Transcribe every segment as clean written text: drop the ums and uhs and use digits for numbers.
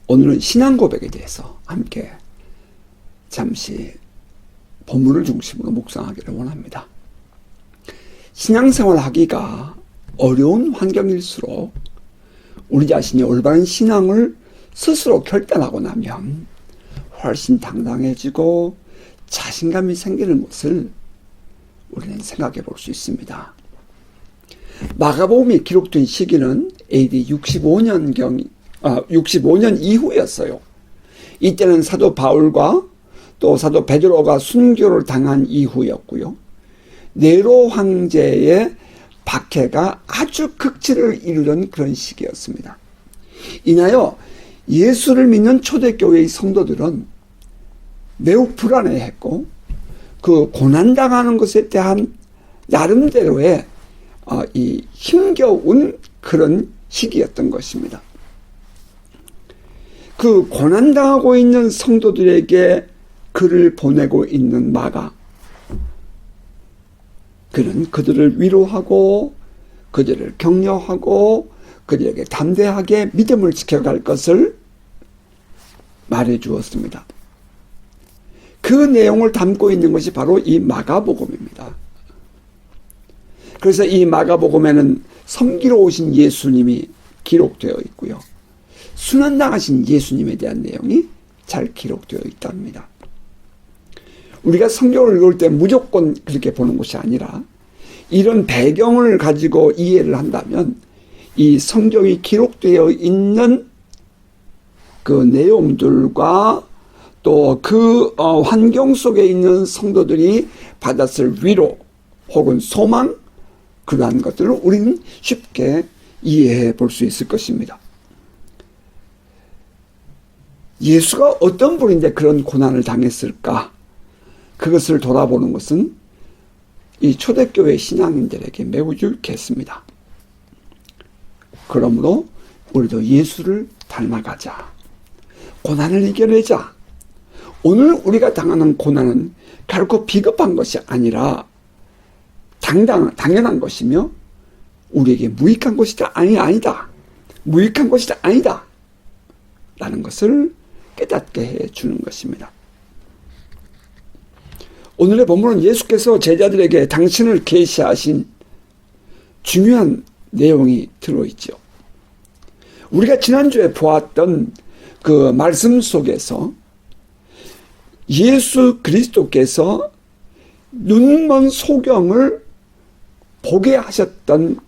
오늘은 신앙 고백에 대해서 함께 잠시 본문을 중심으로 묵상하기를 원합니다. 신앙생활 하기가 어려운 환경일수록 우리 자신이 올바른 신앙을 스스로 결단하고 나면 훨씬 당당해지고 자신감이 생기는 것을 우리는 생각해 볼 수 있습니다. 마가복음이 기록된 시기는 AD 65년 이후였어요. 이때는 사도 바울과 또 사도 베드로가 순교를 당한 이후였고요. 네로 황제의 박해가 아주 극치를 이루던 그런 시기였습니다. 이나여 예수를 믿는 초대교회의 성도들은 매우 불안해했고 그 고난당하는 것에 대한 나름대로의 이 힘겨운 그런 시기였던 것입니다. 그 고난당하고 있는 성도들에게 글을 보내고 있는 마가, 그는 그들을 위로하고 그들을 격려하고 그들에게 담대하게 믿음을 지켜갈 것을 말해 주었습니다. 그 내용을 담고 있는 것이 바로 이 마가복음입니다. 그래서 이 마가복음에는 섬기러 오신 예수님이 기록되어 있고요. 순환당하신 예수님에 대한 내용이 잘 기록되어 있답니다. 우리가 성경을 읽을 때 무조건 그렇게 보는 것이 아니라 이런 배경을 가지고 이해를 한다면 이 성경이 기록되어 있는 그 내용들과 또 그 환경 속에 있는 성도들이 받았을 위로 혹은 소망, 그러한 것들을 우리는 쉽게 이해해 볼 수 있을 것입니다. 예수가 어떤 분인데 그런 고난을 당했을까? 그것을 돌아보는 것은 이 초대교회 신앙인들에게 매우 유익했습니다. 그러므로 우리도 예수를 닮아가자. 고난을 이겨내자. 오늘 우리가 당하는 고난은 결코 비겁한 것이 아니라 당연한 것이며 우리에게 무익한 것이다. 아니다. 무익한 것이다. 아니다. 라는 것을 깨닫게 해주는 것입니다. 오늘의 본문은 예수께서 제자들에게 당신을 계시하신 중요한 내용이 들어있죠. 우리가 지난주에 보았던 그 말씀 속에서 예수 그리스도께서 눈먼 소경을 보게 하셨던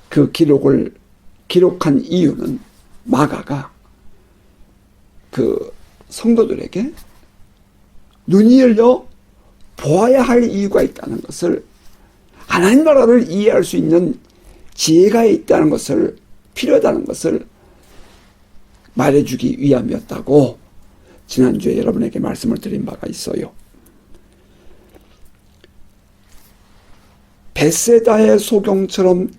그 기록을 기록한 이유는 마가가 그 성도들에게 눈이 열려 보아야 할 이유가 있다는 것을, 하나님 나라를 이해할 수 있는 지혜가 있다는 것을, 필요하다는 것을 말해주기 위함이었다고 지난주에 여러분에게 말씀을 드린 바가 있어요. 벳세다의 소경처럼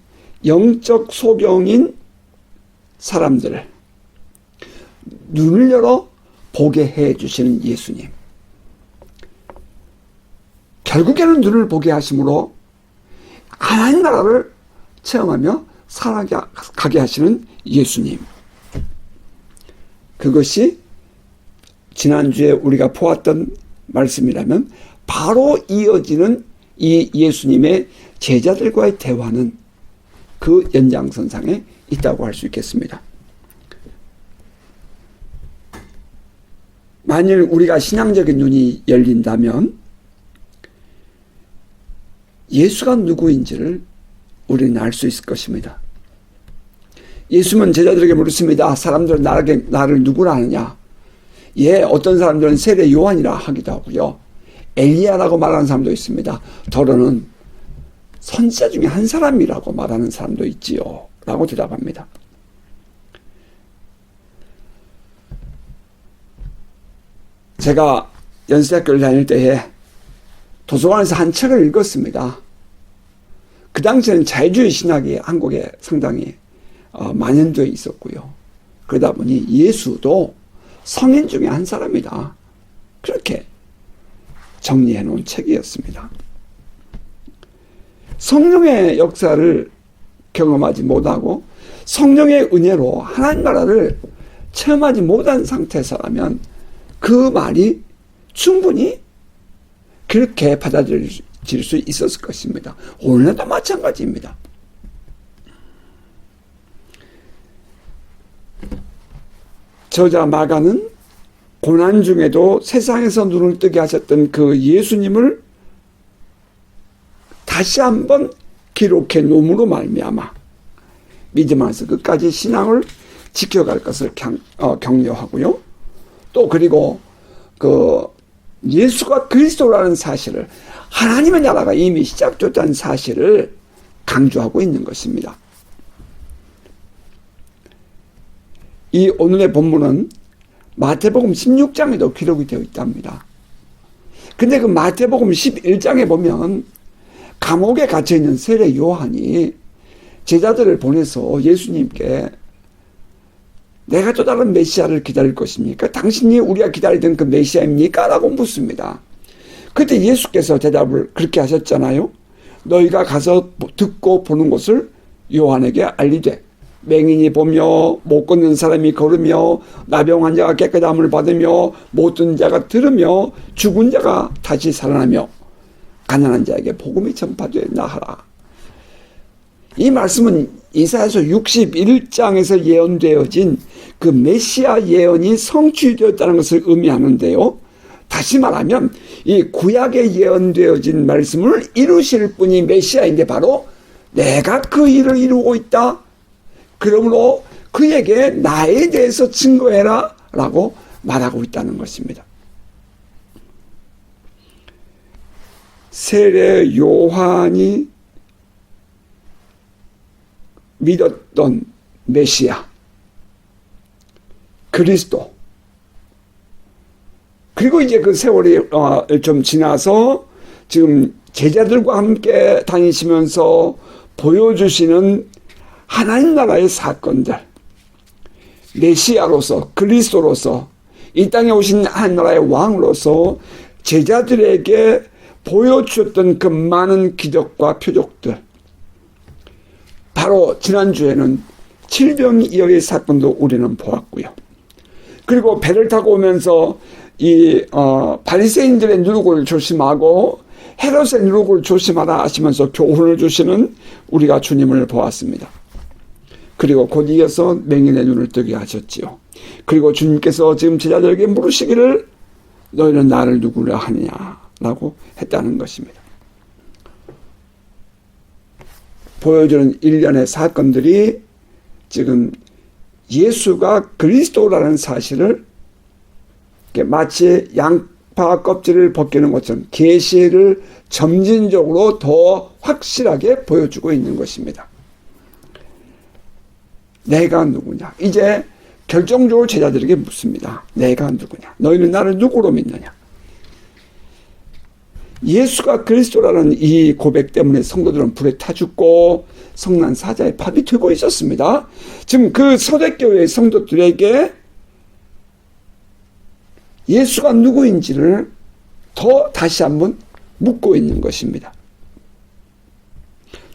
영적 소경인 사람들을 눈을 열어 보게 해주시는 예수님. 결국에는 눈을 보게 하심으로 하나님 나라를 체험하며 살아가게 하시는 예수님. 그것이 지난주에 우리가 보았던 말씀이라면 바로 이어지는 이 예수님의 제자들과의 대화는 그 연장선상에 있다고 할 수 있겠습니다. 만일 우리가 신앙적인 눈이 열린다면 예수가 누구인지를 우리는 알 수 있을 것입니다. 예수는 제자들에게 물었습니다. 사람들은 나를 누구라 하느냐? 어떤 사람들은 세례 요한이라 하기도 하고요. 엘리야라고 말하는 사람도 있습니다. 더러는 선지자 중에 한 사람이라고 말하는 사람도 있지요. 라고 대답합니다. 제가 연세대학교를 다닐 때에 도서관에서 한 책을 읽었습니다. 그 당시에는 자유주의 신학이 한국에 상당히 만연되어 있었고요. 그러다 보니 예수도 성인 중에 한 사람이다. 그렇게 정리해 놓은 책이었습니다. 성령의 역사를 경험하지 못하고 성령의 은혜로 하나님 나라를 체험하지 못한 상태에서라면 그 말이 충분히 그렇게 받아들일 수 있었을 것입니다. 오늘도 마찬가지입니다. 저자 마가는 고난 중에도 세상에서 눈을 뜨게 하셨던 그 예수님을 다시 한번 기록해 놓음으로 말미암아 믿음 안에서 끝까지 신앙을 지켜갈 것을 격려하고요. 또 그리고 그 예수가 그리스도라는 사실을, 하나님의 나라가 이미 시작됐다는 사실을 강조하고 있는 것입니다. 이 오늘의 본문은 마태복음 16장에도 기록이 되어 있답니다. 근데 그 마태복음 11장에 보면 감옥에 갇혀있는 세례 요한이 제자들을 보내서 예수님께 내가 또 다른 메시아를 기다릴 것입니까? 당신이 우리가 기다리던 그 메시아입니까? 라고 묻습니다. 그때 예수께서 대답을 그렇게 하셨잖아요. 너희가 가서 듣고 보는 것을 요한에게 알리되 맹인이 보며 못 걷는 사람이 걸으며 나병 환자가 깨끗함을 받으며 못 듣는 자가 들으며 죽은 자가 다시 살아나며 가난한 자에게 복음이 전파되나 하라. 이 말씀은 이사야서 61장에서 예언되어진 그 메시아 예언이 성취되었다는 것을 의미하는데요. 다시 말하면 이 구약에 예언되어진 말씀을 이루실 분이 메시아인데 바로 내가 그 일을 이루고 있다. 그러므로 그에게 나에 대해서 증거해라 라고 말하고 있다는 것입니다. 세례 요한이 믿었던 메시아, 그리스도, 그리고 이제 그 세월이 좀 지나서 지금 제자들과 함께 다니시면서 보여주시는 하나님 나라의 사건들, 메시아로서, 그리스도로서, 이 땅에 오신 하나님 나라의 왕으로서 제자들에게 보여주셨던 그 많은 기적과 표적들, 바로 지난주에는 질병이어의 사건도 우리는 보았고요. 그리고 배를 타고 오면서 이 바리새인들의 누룩을 조심하고 헤롯의 누룩을 조심하라 하시면서 교훈을 주시는 우리가 주님을 보았습니다. 그리고 곧 이어서 맹인의 눈을 뜨게 하셨지요. 그리고 주님께서 지금 제자들에게 물으시기를 너희는 나를 누구라 하느냐라고 했다는 것입니다. 보여주는 일련의 사건들이 지금 예수가 그리스도라는 사실을 마치 양파 껍질을 벗기는 것처럼 계시를 점진적으로 더 확실하게 보여주고 있는 것입니다. 내가 누구냐? 이제 결정적으로 제자들에게 묻습니다. 내가 누구냐? 너희는 나를 누구로 믿느냐? 예수가 그리스도라는 이 고백 때문에 성도들은 불에 타 죽고 성난 사자의 밥이 되고 있었습니다. 지금 그 초대교회의 성도들에게 예수가 누구인지를 더 다시 한번 묻고 있는 것입니다.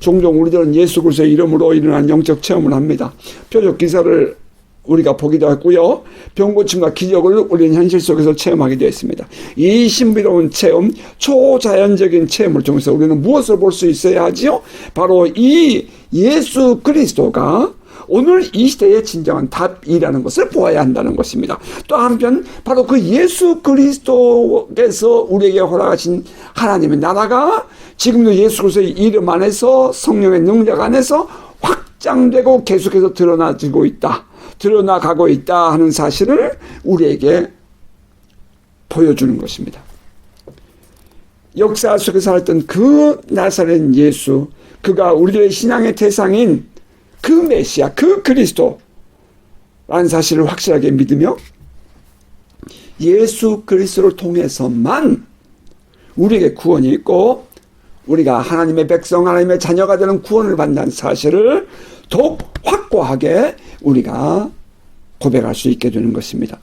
종종 우리들은 예수 그리스도의 이름으로 일어난 영적 체험을 합니다. 표적 기사를 우리가 보기도 했고요. 병고침과 기적을 우리는 현실 속에서 체험하게 되었습니다. 이 신비로운 체험, 초자연적인 체험을 통해서 우리는 무엇을 볼 수 있어야 하지요? 바로 이 예수 그리스도가 오늘 이 시대의 진정한 답이라는 것을 보아야 한다는 것입니다. 또 한편 바로 그 예수 그리스도께서 우리에게 허락하신 하나님의 나라가 지금도 예수 그리스도의 이름 안에서 성령의 능력 안에서 확장되고 계속해서 드러나지고 있다. 드러나가고 있다 하는 사실을 우리에게 보여주는 것입니다. 역사 속에서 살았던 그 나사렛 예수, 그가 우리들의 신앙의 대상인 그 메시아, 그 그리스도라는 사실을 확실하게 믿으며 예수 그리스도를 통해서만 우리에게 구원이 있고 우리가 하나님의 백성, 하나님의 자녀가 되는 구원을 받는 사실을 더욱 확고하게 우리가 고백할 수 있게 되는 것입니다.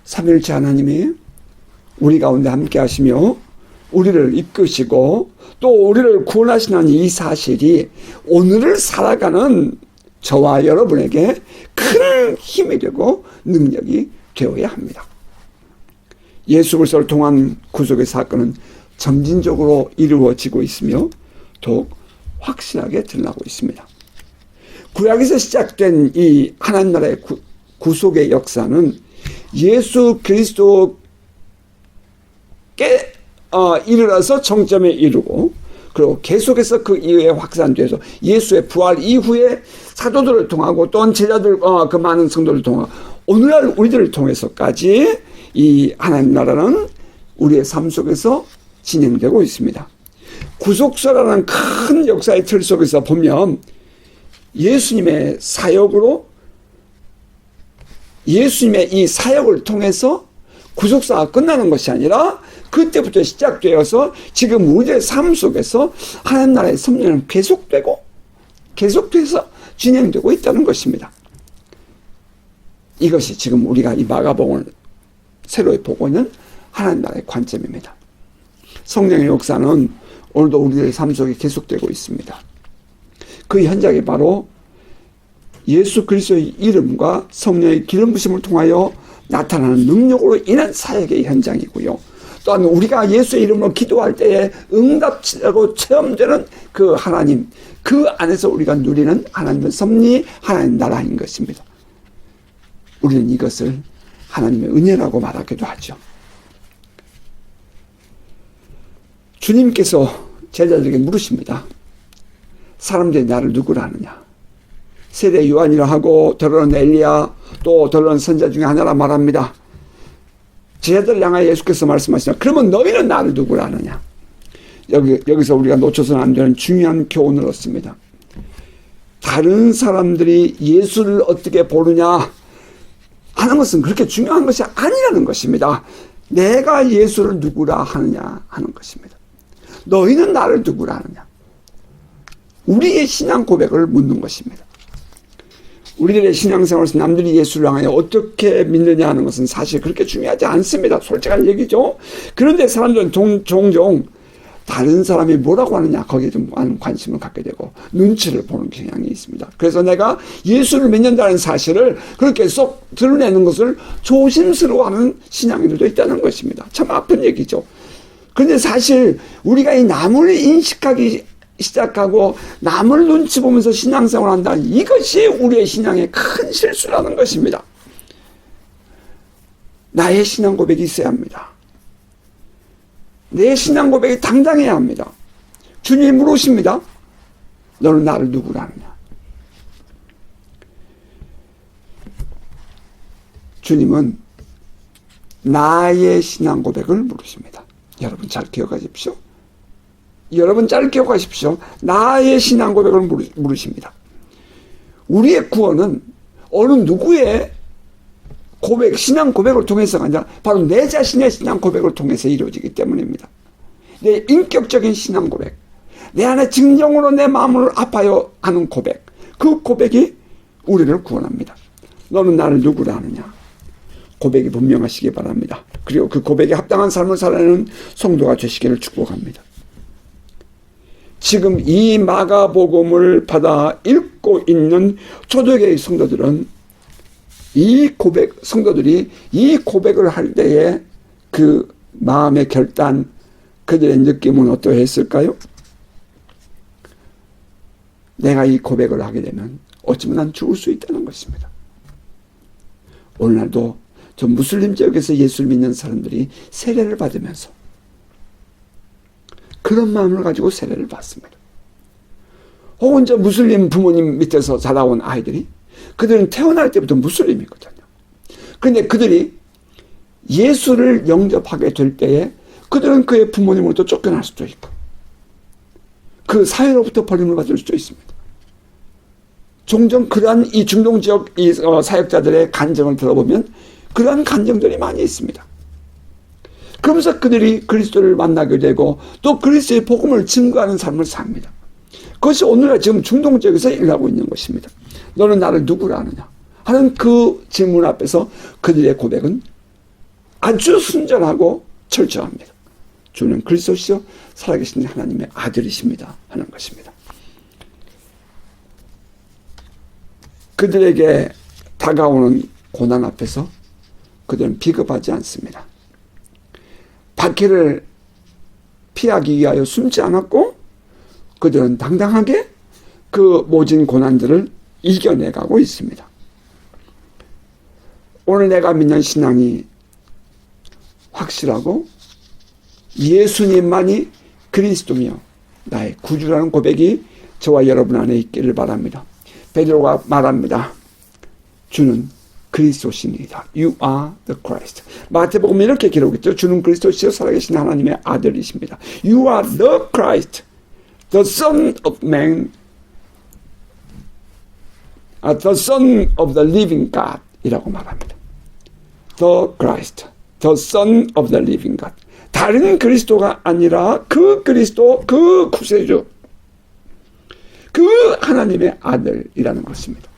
삼위일체 하나님이 우리 가운데 함께 하시며 우리를 이끄시고 또 우리를 구원하시는 이 사실이 오늘을 살아가는 저와 여러분에게 큰 힘이 되고 능력이 되어야 합니다. 예수 그리스도를 통한 구속의 사건은 점진적으로 이루어지고 있으며 더욱 확실하게 드러나고 있습니다. 구약에서 시작된 이 하나님 나라의 구속의 역사는 예수 그리스도께 이르러서 정점에 이르고 그리고 계속해서 그 이후에 확산돼서 예수의 부활 이후에 사도들을 통하고 또한 제자들 그 많은 성도를 통하고 오늘날 우리들을 통해서까지 이 하나님 나라는 우리의 삶 속에서 진행되고 있습니다. 구속사라는 큰 역사의 틀 속에서 보면 예수님의 사역으로 예수님의 이 사역을 통해서 구속사가 끝나는 것이 아니라 그때부터 시작되어서 지금 우리의 삶 속에서 하나님 나라의 섭리는 계속돼서 진행되고 있다는 것입니다. 이것이 지금 우리가 이 마가복음을 새로 보고 있는 하나님 나라의 관점입니다. 성령의 역사는 오늘도 우리의 삶 속에 계속되고 있습니다. 그 현장이 바로 예수 그리스도의 이름과 성령의 기름 부심을 통하여 나타나는 능력으로 인한 사역의 현장이고요. 또한 우리가 예수의 이름으로 기도할 때에 응답하고 체험되는 그 하나님, 그 안에서 우리가 누리는 하나님의 섭리, 하나님 나라인 것입니다. 우리는 이것을 하나님의 은혜라고 말하기도 하죠. 주님께서 제자들에게 물으십니다. 사람들이 나를 누구라 하느냐? 세례 요한이라 하고 더러는 엘리야 또 더러는 선자 중에 하나라 말합니다. 제자들을 향하여 예수께서 말씀하시냐? 그러면 너희는 나를 누구라 하느냐? 여기서 우리가 놓쳐서는 안 되는 중요한 교훈을 얻습니다. 다른 사람들이 예수를 어떻게 보느냐 하는 것은 그렇게 중요한 것이 아니라는 것입니다. 내가 예수를 누구라 하느냐 하는 것입니다. 너희는 나를 누구라 하느냐? 우리의 신앙 고백을 묻는 것입니다. 우리들의 신앙생활에서 남들이 예수를 향하여 어떻게 믿느냐 하는 것은 사실 그렇게 중요하지 않습니다. 솔직한 얘기죠. 그런데 사람들은 종종 다른 사람이 뭐라고 하느냐 거기에 좀 많은 관심을 갖게 되고 눈치를 보는 경향이 있습니다. 그래서 내가 예수를 믿는다는 사실을 그렇게 쏙 드러내는 것을 조심스러워하는 신앙인들도 있다는 것입니다. 참 아픈 얘기죠. 그런데 사실 우리가 이 남을 인식하기 시작하고 남을 눈치 보면서 신앙생활을 한다. 이것이 우리의 신앙의 큰 실수라는 것입니다. 나의 신앙 고백이 있어야 합니다. 내 신앙 고백이 당당해야 합니다. 주님이 물으십니다. 너는 나를 누구라 하느냐? 주님은 나의 신앙 고백을 물으십니다. 여러분 잘 기억하십시오. 여러분 잘 기억하십시오. 나의 신앙 고백을 물으십니다. 우리의 구원은 어느 누구의 신앙 고백을 통해서가 아니라 바로 내 자신의 신앙 고백을 통해서 이루어지기 때문입니다. 내 인격적인 신앙 고백, 내 안에 진정으로 내 마음을 아파요 하는 고백, 그 고백이 우리를 구원합니다. 너는 나를 누구라 하느냐? 고백이 분명하시기 바랍니다. 그리고 그 고백에 합당한 삶을 살아내는 성도가 되시기를 축복합니다. 지금 이 마가복음을 받아 읽고 있는 초대교회 성도들은 성도들이 이 고백을 할 때에 그 마음의 결단, 그들의 느낌은 어떠했을까요? 내가 이 고백을 하게 되면 어쩌면 난 죽을 수 있다는 것입니다. 오늘날도 저 무슬림 지역에서 예수를 믿는 사람들이 세례를 받으면서 그런 마음을 가지고 세례를 받습니다. 혹은 저 무슬림 부모님 밑에서 자라온 아이들이 그들은 태어날 때부터 무슬림이거든요. 그런데 그들이 예수를 영접하게 될 때에 그들은 그의 부모님으로부터 쫓겨날 수도 있고 그 사회로부터 버림을 받을 수도 있습니다. 종종 그러한 이 중동 지역 사역자들의 간증을 들어보면 그러한 간증들이 많이 있습니다. 그러면서 그들이 그리스도를 만나게 되고 또 그리스도의 복음을 증거하는 삶을 삽니다. 그것이 오늘날 지금 중동 지역에서 일어나고 있는 것입니다. 너는 나를 누구라 하느냐 하는 그 질문 앞에서 그들의 고백은 아주 순전하고 철저합니다. 주는 그리스도시요 살아계신 하나님의 아들이십니다 하는 것입니다. 그들에게 다가오는 고난 앞에서 그들은 비겁하지 않습니다. 박해를 피하기 위하여 숨지 않았고 그들은 당당하게 그 모진 고난들을 이겨내가고 있습니다. 오늘 내가 믿는 신앙이 확실하고 예수님만이 그리스도며 나의 구주라는 고백이 저와 여러분 안에 있기를 바랍니다. 베드로가 말합니다. 주는 그리스도시니이다. You are the Christ. 마태복음에 이렇게 기록했죠. 주는 그리스도시요 살아계신 하나님의 아들이십니다. You are the Christ, the Son of Man, the Son of the Living God 이라고 말합니다. The Christ, the Son of the Living God. 다른 그리스도가 아니라 그 그리스도, 그 구세주, 그 하나님의 아들이라는 것입니다.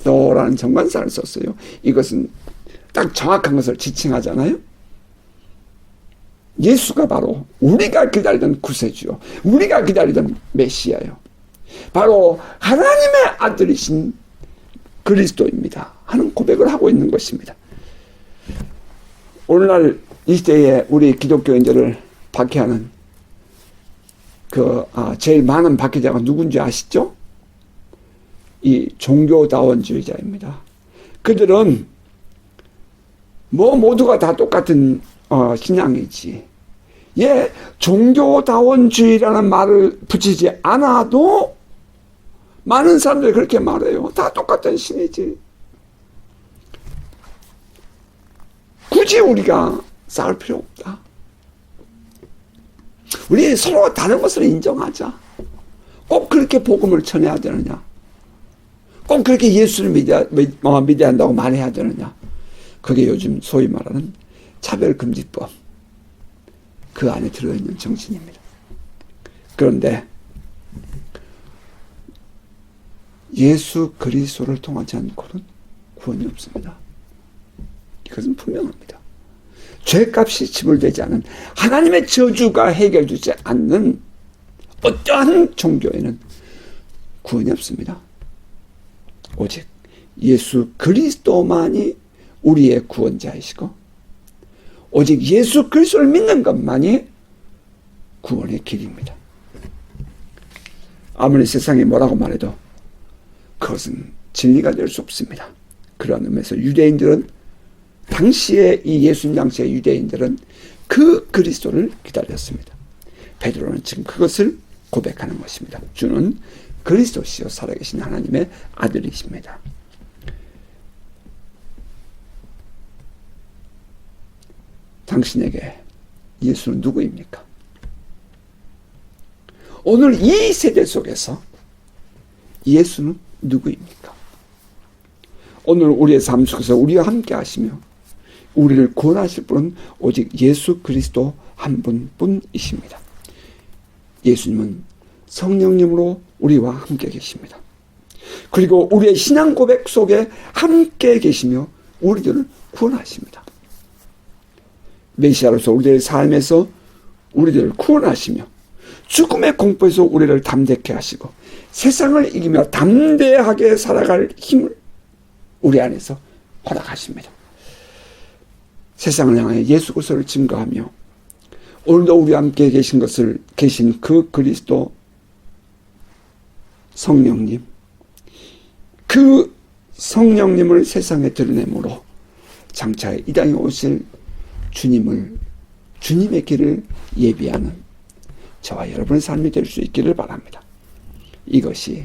더라는 정관사를 썼어요. 이것은 딱 정확한 것을 지칭하잖아요. 예수가 바로 우리가 기다리던 구세주요, 우리가 기다리던 메시아요, 바로 하나님의 아들이신 그리스도입니다 하는 고백을 하고 있는 것입니다. 오늘날 이 시대에 우리 기독교인들을 박해하는 제일 많은 박해자가 누군지 아시죠? 이 종교다원주의자입니다. 그들은 모두가 다 똑같은 신앙이지. 예, 종교다원주의라는 말을 붙이지 않아도 많은 사람들이 그렇게 말해요. 다 똑같은 신이지. 굳이 우리가 싸울 필요 없다. 우리 서로 다른 것을 인정하자. 꼭 그렇게 복음을 전해야 되느냐? 꼭 그렇게 예수를 믿어야 한다고 말해야 되느냐? 그게 요즘 소위 말하는 차별금지법, 그 안에 들어있는 정신입니다. 그런데 예수 그리스도를 통하지 않고는 구원이 없습니다. 이것은 분명합니다. 죄값이 지불되지 않은, 하나님의 저주가 해결되지 않는 어떠한 종교에는 구원이 없습니다. 오직 예수 그리스도만이 우리의 구원자이시고 오직 예수 그리스도를 믿는 것만이 구원의 길입니다. 아무리 세상이 뭐라고 말해도 그것은 진리가 될 수 없습니다. 그런 의미에서 유대인들은, 당시에 이 예수님 당시의 유대인들은 그 그리스도를 기다렸습니다. 베드로는 지금 그것을 고백하는 것입니다. 주는 그리스도시요 살아계신 하나님의 아들이십니다. 당신에게 예수는 누구입니까? 오늘 이 세대 속에서 예수는 누구입니까? 오늘 우리의 삶 속에서 우리와 함께 하시며 우리를 구원하실 분은 오직 예수 그리스도 한 분뿐이십니다. 예수님은 성령님으로 우리와 함께 계십니다. 그리고 우리의 신앙 고백 속에 함께 계시며 우리들을 구원하십니다. 메시아로서 우리들의 삶에서 우리들을 구원하시며 죽음의 공포에서 우리를 담대케 하시고 세상을 이기며 담대하게 살아갈 힘을 우리 안에서 허락하십니다. 세상을 향해 예수 그리스도를 증거하며 오늘도 우리와 함께 계신 그 그리스도 성령님, 그 성령님을 세상에 드러내므로 장차 이 땅에 오실 주님의 길을 예비하는 저와 여러분의 삶이 될 수 있기를 바랍니다. 이것이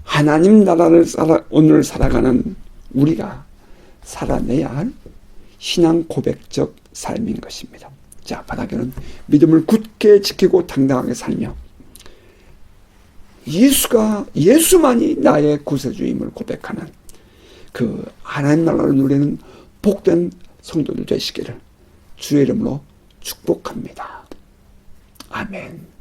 하나님 나라를 오늘 살아가는 우리가 살아내야 할 신앙 고백적 삶인 것입니다. 자, 바닥에는 믿음을 굳게 지키고 당당하게 살며 예수만이 나의 구세주임을 고백하는 그 하나님 나라를 누리는 복된 성도들 되시기를 주의 이름으로 축복합니다. 아멘.